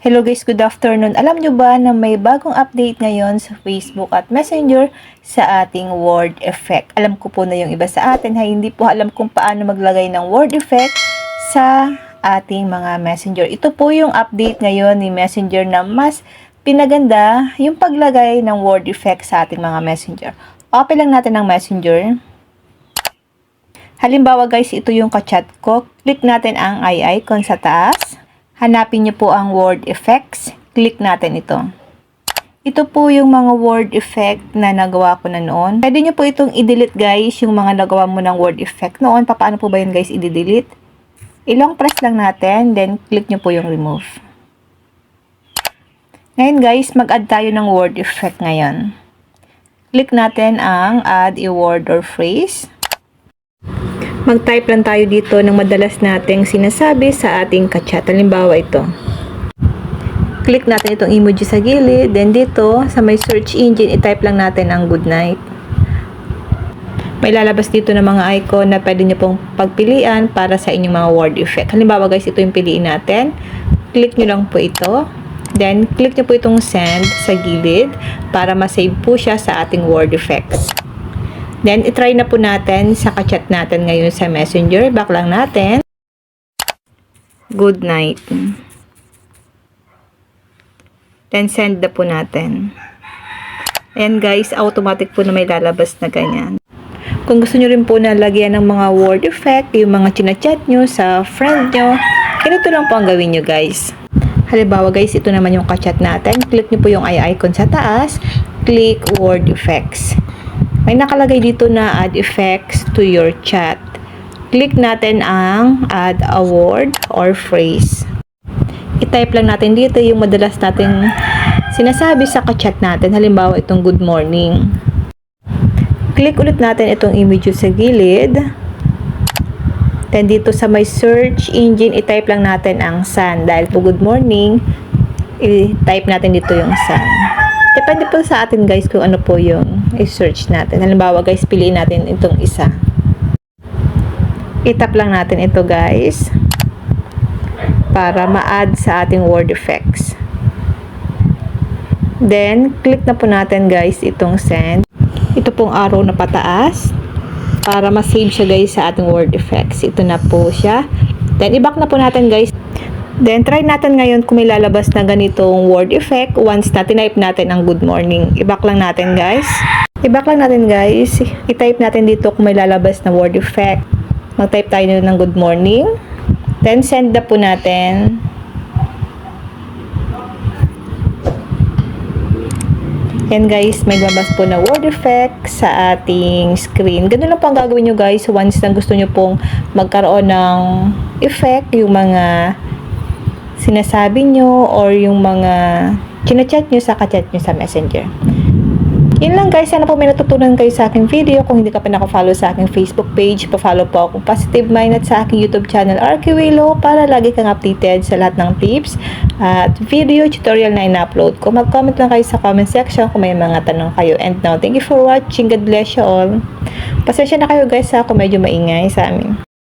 Hello guys, good afternoon. Alam nyo ba na may bagong update ngayon sa Facebook at Messenger sa ating word effect? Alam ko po na yung iba sa atin hindi po alam kung paano maglagay ng word effect sa ating mga Messenger. Ito po yung update ngayon ni Messenger na mas pinaganda yung paglagay ng word effect sa ating mga Messenger. Open lang natin ang Messenger. Halimbawa guys, ito yung ka-chat ko. Click natin ang eye icon sa taas. Hanapin niyo po ang word effects. Click natin ito. Ito po yung mga word effect na nagawa ko na noon. Pwede niyo po itong i-delete guys, yung mga nagawa mo ng word effect noon. Paano po ba yun guys i-delete? I-long press lang natin, then click niyo po yung remove. Ngayon guys, mag-add tayo ng word effect ngayon. Click natin ang add a word or phrase. Mag-type lang tayo dito ng madalas nating sinasabi sa ating ka-chat. Halimbawa ito. Click natin itong emoji sa gilid. Then dito, sa may search engine, i-type lang natin ang good night. May lalabas dito ng mga icon na pwede nyo pong pagpilian para sa inyong mga word effect. Halimbawa guys, ito yung piliin natin. Click nyo lang po ito. Then, click nyo po itong send sa gilid para masave po siya sa ating word effects. Then, itry na po natin sa ka-chat natin ngayon sa Messenger. Back lang natin. Good night. Then, send na po natin. And guys, automatic po na may lalabas na ganyan. Kung gusto nyo rin po na lagyan ng mga word effect, yung mga chinachat nyo sa friend nyo, ganito lang po ang gawin nyo guys. Halimbawa guys, ito naman yung ka-chat natin. Click nyo po yung eye icon sa taas. Click word effects. May nakalagay dito na add effects to your chat. Click natin ang add a word or phrase. I-type lang natin dito yung madalas natin sinasabi sa ka-chat natin. Halimbawa itong good morning. Click ulit natin itong image sa gilid. Then dito sa may search engine, i-type lang natin ang sun. Dahil po good morning, i-type natin dito yung sun. Depende po sa atin guys kung ano po yung i-search natin. Halimbawa guys, piliin natin itong isa. I-tap lang natin ito guys para ma-add sa ating word effects. Then, click na po natin guys itong send. Ito pong arrow na pataas para ma-save siya guys sa ating word effects. Ito na po siya. Then, i-back na po natin guys. Then, try natin ngayon kung may lalabas na ganitong word effect once na tinype natin ang good morning. I-back lang natin guys. I-back lang natin guys. I-type natin dito kung may lalabas na word effect. Mag-type tayo ng good morning. Then, send na po natin. Yan guys, may labas po na word effect sa ating screen. Ganun lang po ang gagawin nyo guys once na gusto nyo pong magkaroon ng effect, yung mga sinasabi nyo or yung mga chinachat nyo sa ka-chat nyo sa Messenger. Yun lang guys, sana po may natutunan kayo sa aking video. Kung hindi ka pa nakafollow sa aking Facebook page, pa-follow po akong Positive Mind at sa aking YouTube channel RK Willow para lagi kang updated sa lahat ng tips at video tutorial na ina-upload ko. Mag-comment lang kayo sa comment section kung may mga tanong kayo. And now, thank you for watching. God bless you all. Pasensya na kayo guys kung medyo maingay sa amin.